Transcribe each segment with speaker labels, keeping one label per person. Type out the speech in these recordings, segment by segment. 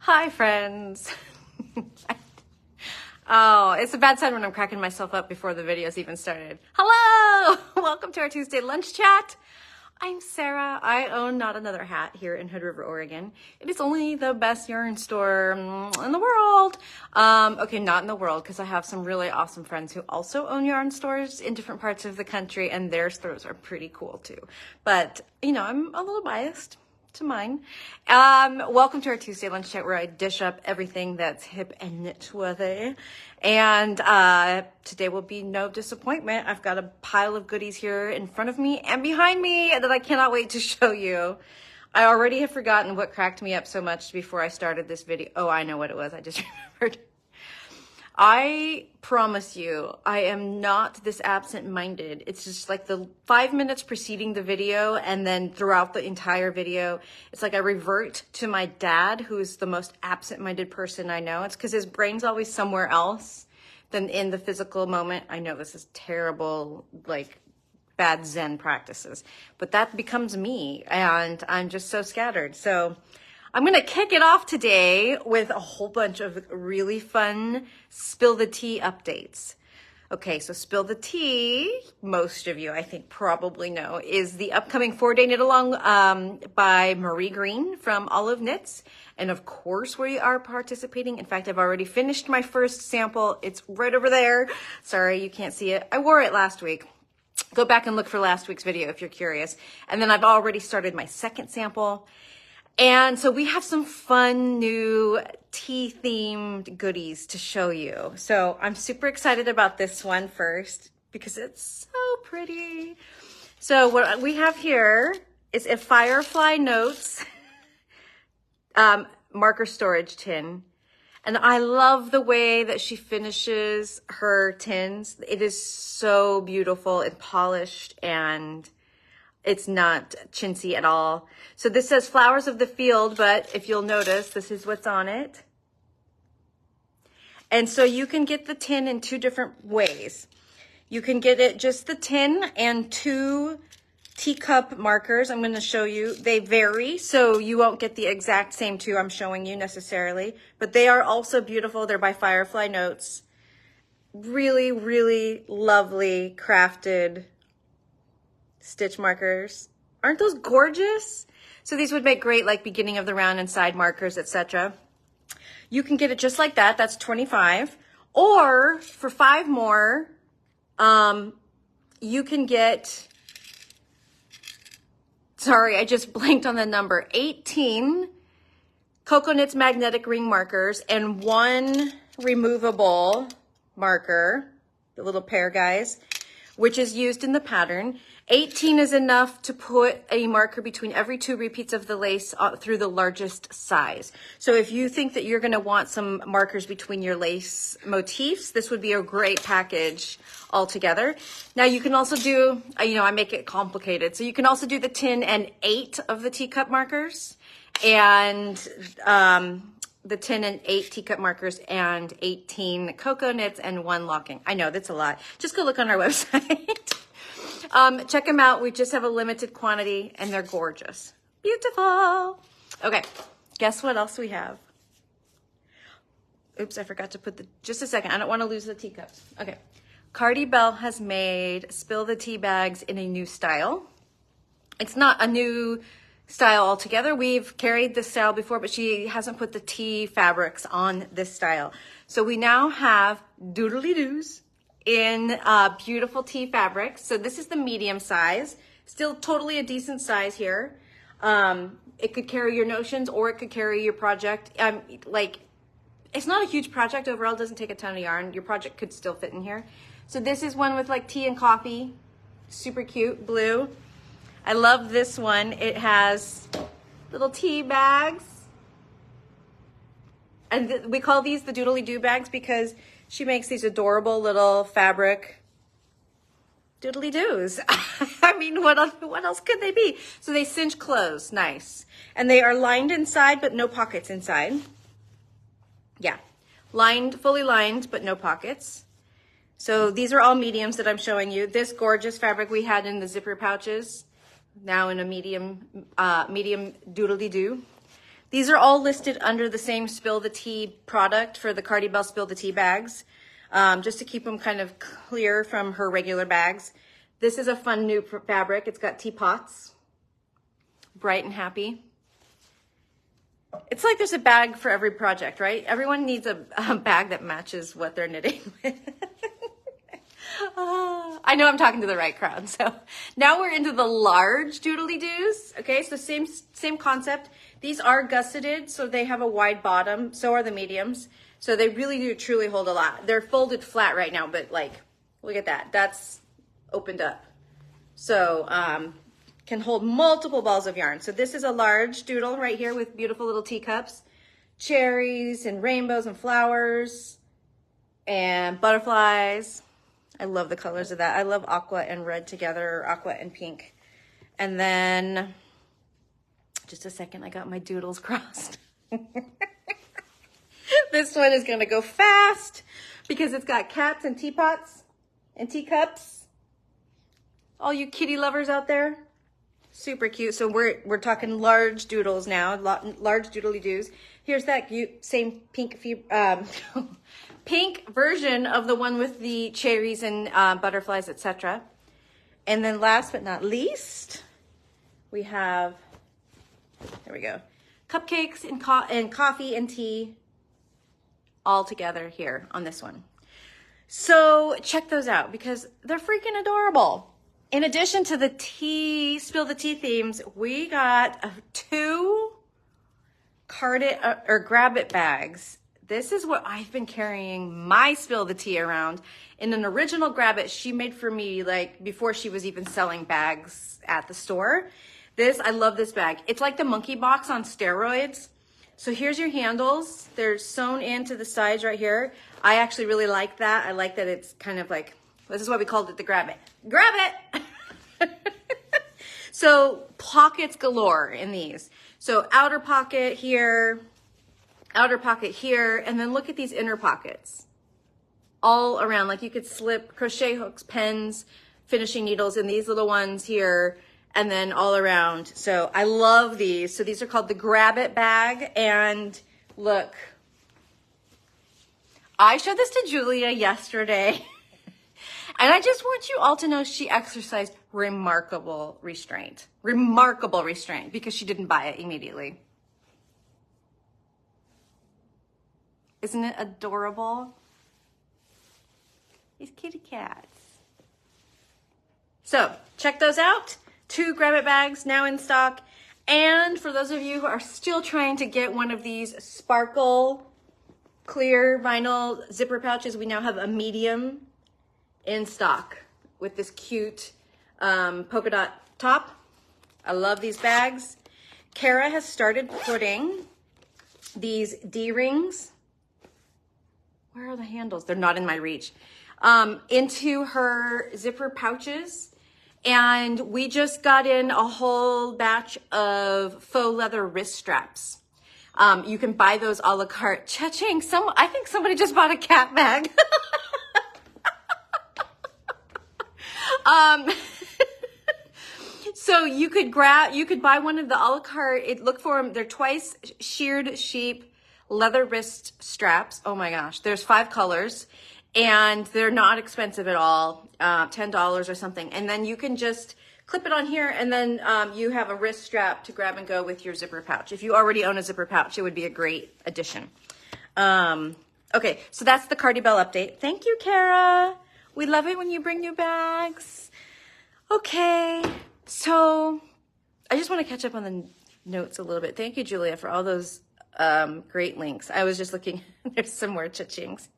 Speaker 1: Hi, friends. Oh, it's a bad sign when I'm cracking myself up before the video's even started. Hello! Welcome to our Tuesday lunch chat. I'm Sarah. I own Not Another Hat here in Hood River, Oregon. It is only the best yarn store in the world. Okay, not in the world, because I have some really awesome friends who also own yarn stores in different parts of the country, and their stores are pretty cool too. But, you know, I'm a little biased to mine. Welcome to our Tuesday lunch chat where I dish up everything that's hip and knitworthy. And today will be no disappointment. I've got a pile of goodies here in front of me and behind me that I cannot wait to show you. I already have forgotten what cracked me up so much before I started this video. Oh, I know what it was. I just remembered. I promise you, I am not this absent-minded. It's just like the 5 minutes preceding the video and then throughout the entire video, it's like I revert to my dad, who's the most absent-minded person I know. It's because his brain's always somewhere else than in the physical moment. I know this is terrible, like bad Zen practices, but that becomes me and I'm just so scattered. So I'm going to kick it off today with a whole bunch of really fun Spill the Tea updates. Okay, so Spill the Tea, most of you I think probably know, is the upcoming 4-day knit along by Marie Green from Olive Knits. And of course we are participating. In fact, I've already finished my first sample. It's right over there. Sorry, you can't see it. I wore it last week. Go back and look for last week's video if you're curious. And then I've already started my second sample. And so we have some fun new tea themed goodies to show you. So I'm super excited about this one first because it's so pretty. So what we have here is a Firefly Notes marker storage tin. And I love the way that she finishes her tins. It is so beautiful and polished, and it's not chintzy at all. So this says Flowers of the Field, but if you'll notice, this is what's on it. And so you can get the tin in two different ways. You can get it just the tin and 2 teacup markers. I'm going to show you. They vary, so you won't get the exact same 2 I'm showing you necessarily, but they are also beautiful. They're by Firefly Notes. Really, really lovely crafted stitch markers. Aren't those gorgeous? So these would make great like beginning of the round and side markers, etc. You can get it just like that. That's 25. Or for 5 more, you can get, sorry, I just blanked on the number, 18 Cocoa Knits magnetic ring markers and 1 removable marker, the little pair guys, which is used in the pattern. 18 is enough to put a marker between every 2 repeats of the lace through the largest size. So if you think that you're going to want some markers between your lace motifs, this would be a great package altogether. Now you can also do, you know, I make it complicated. So you can also do the tin and 8 of the teacup markers, and the 10 and 8 teacup markers and 18 cocoa knits and 1 locking. I know that's a lot. Just go look on our website. Check them out. We just have a limited quantity and they're gorgeous. Beautiful. Okay. Guess what else we have? Oops, I forgot to put just a second. I don't want to lose the teacups. Okay. Kartybell has made Spill the Tea bags in a new style. It's not a new style altogether. We've carried this style before, but she hasn't put the tea fabrics on this style. So we now have Doodley-Doos in beautiful tea fabrics. So this is the medium size, still totally a decent size here. It could carry your notions or it could carry your project. Like, it's not a huge project overall, it doesn't take a ton of yarn. Your project could still fit in here. So this is one with like tea and coffee, super cute, blue. I love this one. It has little tea bags. And we call these the Doodly-Do bags because she makes these adorable little fabric Doodly-Doos. I mean, what else could they be? So they cinch close, nice. And they are lined inside, but no pockets inside. Yeah, fully lined, but no pockets. So these are all mediums that I'm showing you. This gorgeous fabric we had in the zipper pouches, now in a medium Doodly-Do. These are all listed under the same Spill the Tea product for the Kartybell Spill the Tea bags, just to keep them kind of clear from her regular bags. This is a fun new fabric. It's got teapots, bright and happy. It's like there's a bag for every project, right? Everyone needs a bag that matches what they're knitting with. I know I'm talking to the right crowd. So now we're into the large Doodley-Doos. Okay, so same concept. These are gusseted, so they have a wide bottom. So are the mediums. So they really do truly hold a lot. They're folded flat right now, but like, look at that. That's opened up. So can hold multiple balls of yarn. So this is a large doodle right here with beautiful little teacups, cherries and rainbows and flowers and butterflies. I love the colors of that. I love aqua and red together, or aqua and pink. And then, just a second, I got my doodles crossed. This one is gonna go fast because it's got cats and teapots and teacups. All you kitty lovers out there, super cute. So we're talking large doodles now, large doodly-doos. Here's that cute, same pink pink version of the one with the cherries and butterflies, etc. And then last but not least, we have, there we go, cupcakes and coffee and tea all together here on this one. So check those out because they're freaking adorable. In addition to the tea, Spill the Tea themes, we got 2 grab it bags. This is what I've been carrying my Spill the Tea around in an original grab it she made for me, like before she was even selling bags at the store. I love this bag. It's like the monkey box on steroids. So here's your handles. They're sewn into the sides right here. I actually really like that. I like that it's kind of like, this is why we called it the grab it. Grab it! So pockets galore in these. So outer pocket here, outer pocket here, and then look at these inner pockets all around. Like you could slip crochet hooks, pens, finishing needles in these little ones here, and then all around. So I love these. So these are called the Grab It bag. And look, I showed this to Julia yesterday. And I just want you all to know she exercised remarkable restraint because she didn't buy it immediately. Isn't it adorable? These kitty cats. So check those out. 2 Grab It bags now in stock. And for those of you who are still trying to get one of these sparkle clear vinyl zipper pouches, we now have a medium in stock with this cute polka dot top. I love these bags. Kara has started putting these D-rings. Where are the handles? They're not in my reach. Into her zipper pouches. And we just got in a whole batch of faux leather wrist straps. You can buy those a la carte. Cha-ching, I think somebody just bought a cat bag. So you could buy one of the a la carte, look for them. They're Twice-Sheared Sheep leather wrist straps. Oh my gosh. There's 5 colors and they're not expensive at all. $10 or something. And then you can just clip it on here and then you have a wrist strap to grab and go with your zipper pouch. If you already own a zipper pouch, it would be a great addition. Okay, so that's the Kartybell update. Thank you, Kara. We love it when you bring new bags. Okay, so I just want to catch up on the notes a little bit. Thank you, Julia, for all those great links. I was just looking, there's some more cha-chings.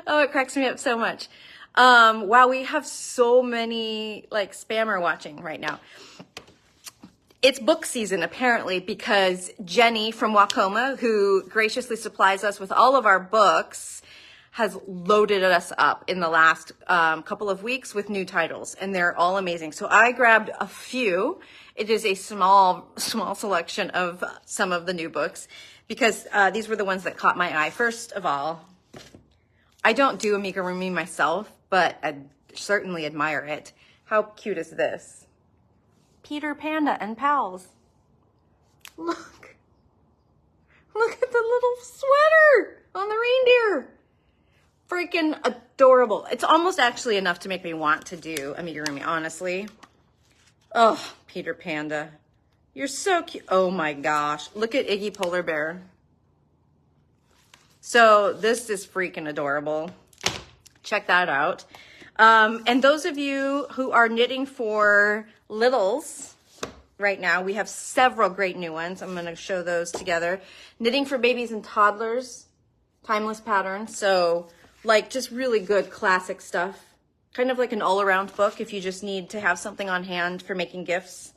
Speaker 1: Oh, it cracks me up so much. Wow, we have so many like spammer watching right now. It's book season apparently because Jenny from Wacoma, who graciously supplies us with all of our books, has loaded us up in the last couple of weeks with new titles, and they're all amazing. So I grabbed a few. It is a small selection of some of the new books because these were the ones that caught my eye. First of all, I don't do amigurumi myself, but I certainly admire it. How cute is this? Peter Panda and pals. Look. freaking adorable. It's almost actually enough to make me want to do amigurumi, honestly. Oh, Peter Panda. You're so cute. Oh my gosh. Look at Iggy Polar Bear. So this is freaking adorable. Check that out. And those of you who are knitting for littles right now, we have several great new ones. I'm going to show those together. Knitting for babies and toddlers, timeless pattern. So like just really good classic stuff. Kind of like an all-around book if you just need to have something on hand for making gifts.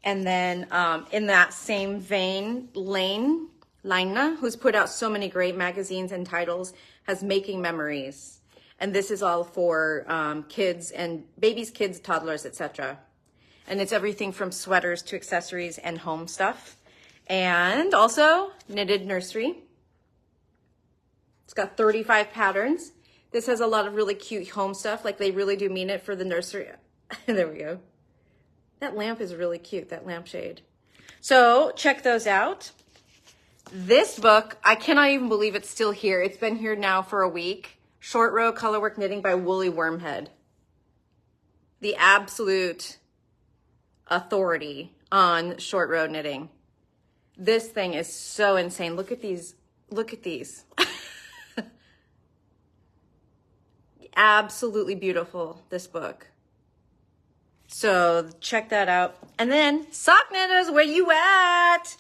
Speaker 1: And then in that same vein, Lina, who's put out so many great magazines and titles, has Making Memories. And this is all for kids and babies, kids, toddlers, etc. And it's everything from sweaters to accessories and home stuff. And also Knitted Nursery. It's got 35 patterns. This has a lot of really cute home stuff. Like they really do mean it for the nursery. There we go. That lamp is really cute, that lampshade. So check those out. This book, I cannot even believe it's still here. It's been here now for a week. Short Row Colorwork Knitting by Woolly Wormhead. The absolute authority on short row knitting. This thing is so insane. Look at these. Look at these. Absolutely beautiful, this book. So check that out. And then sock knitters, where you at?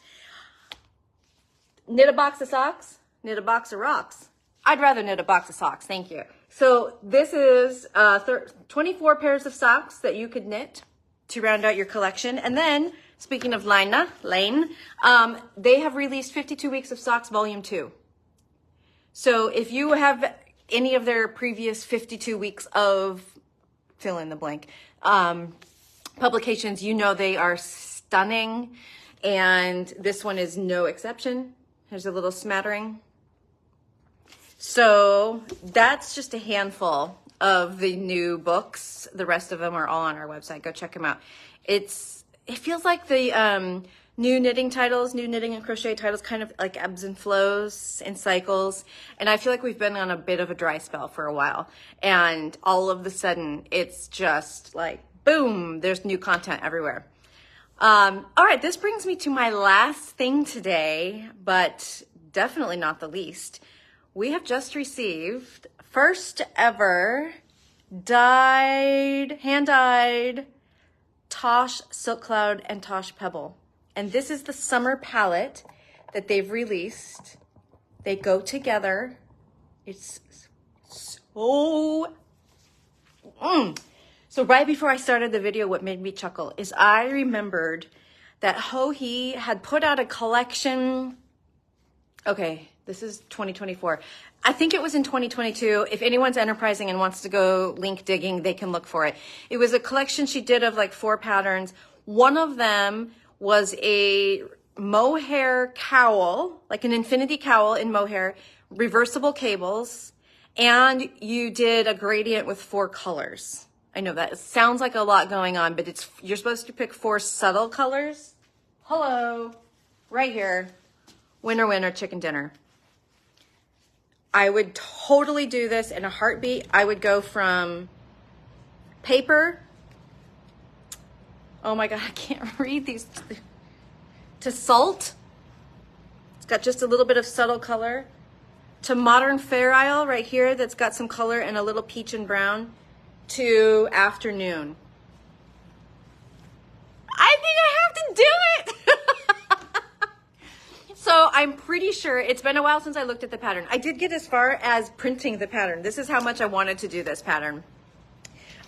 Speaker 1: Knit a box of socks, knit a box of rocks. I'd rather knit a box of socks, thank you. So this is 24 pairs of socks that you could knit to round out your collection. And then, speaking of Lane, they have released 52 Weeks of Socks Volume 2. So if you have any of their previous 52 weeks of fill in the blank publications, you know they are stunning. And this one is no exception. Here's a little smattering. So that's just a handful of the new books. The rest of them are all on our website. Go check them out. It feels like the new knitting titles, new knitting and crochet titles kind of like ebbs and flows and cycles. And I feel like we've been on a bit of a dry spell for a while. And all of a sudden it's just like, boom, there's new content everywhere. All right, this brings me to my last thing today, but definitely not the least. We have just received first ever hand-dyed Tosh Silk Cloud and Tosh Pebble. And this is the summer palette that they've released. They go together. It's so... So right before I started the video, what made me chuckle is I remembered that Ho-He had put out a collection. Okay, this is 2024. I think it was in 2022. If anyone's enterprising and wants to go link digging, they can look for it. It was a collection she did of like 4 patterns. One of them was a mohair cowl, like an infinity cowl in mohair, reversible cables, and you did a gradient with 4 colors. I know that sounds like a lot going on, but you're supposed to pick 4 subtle colors. Hello, right here. Winner, winner, chicken dinner. I would totally do this in a heartbeat. I would go from paper. Oh my God, I can't read these. To salt. It's got just a little bit of subtle color. To modern Fair Isle right here that's got some color and a little peach and brown. To afternoon. I think I have to do it. So I'm pretty sure it's been a while since I looked at the pattern. I did get as far as printing the pattern. This is how much I wanted to do this pattern.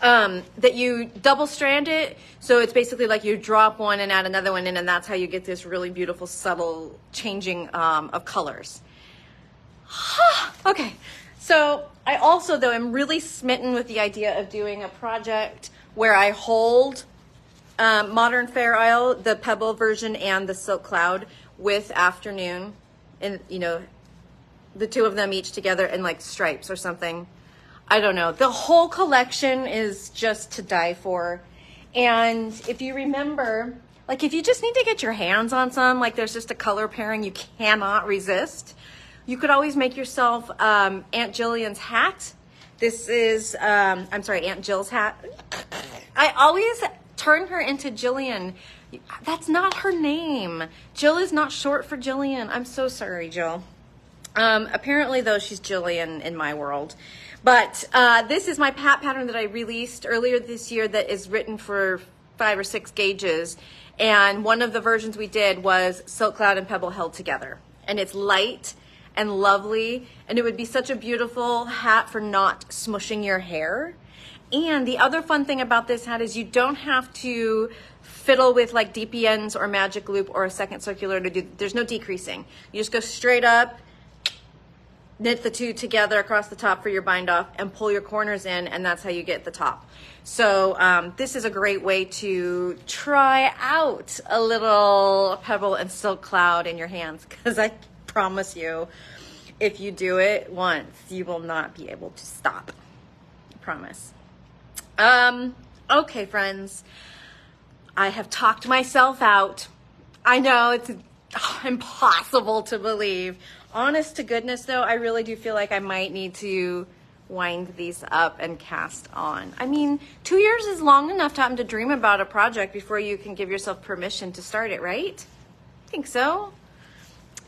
Speaker 1: That you double strand it. So it's basically like you drop one and add another one in, and that's how you get this really beautiful, subtle changing of colors. Okay. So I also, though, am really smitten with the idea of doing a project where I hold Modern Fair Isle, the Pebble version, and the Silk Cloud with afternoon, and you know, the 2 of them each together in like stripes or something. I don't know. The whole collection is just to die for. And if you remember, like if you just need to get your hands on some, like there's just a color pairing you cannot resist. You could always make yourself Aunt Jillian's hat. This is, I'm sorry, Aunt Jill's hat. I always turn her into Jillian. That's not her name. Jill is not short for Jillian. I'm so sorry, Jill. Apparently, though, she's Jillian in my world. But this is my pat pattern that I released earlier this year that is written for 5 or 6 gauges. And one of the versions we did was Silk Cloud and Pebble held together. And it's light and lovely. And it would be such a beautiful hat for not smushing your hair. And the other fun thing about this hat is you don't have to fiddle with like DPNs or magic loop or a second circular to do, there's no decreasing. You just go straight up, knit the 2 together across the top for your bind off and pull your corners in, and that's how you get the top. So this is a great way to try out a little Pebble and Silk Cloud in your hands, because I promise you, if you do it once, you will not be able to stop. I promise. Okay, friends, I have talked myself out. I know it's impossible to believe. Honest to goodness, though, I really do feel like I might need to wind these up and cast on. I mean, 2 years is long enough time to dream about a project before you can give yourself permission to start it, right? I think so.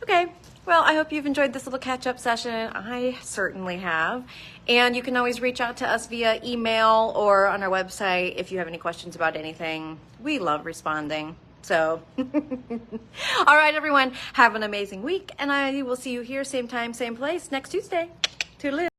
Speaker 1: Okay, well, I hope you've enjoyed this little catch-up session. I certainly have. And you can always reach out to us via email or on our website if you have any questions about anything. We love responding. So, all right, everyone, have an amazing week, and I will see you here, same time, same place, next Tuesday. Toodaloo.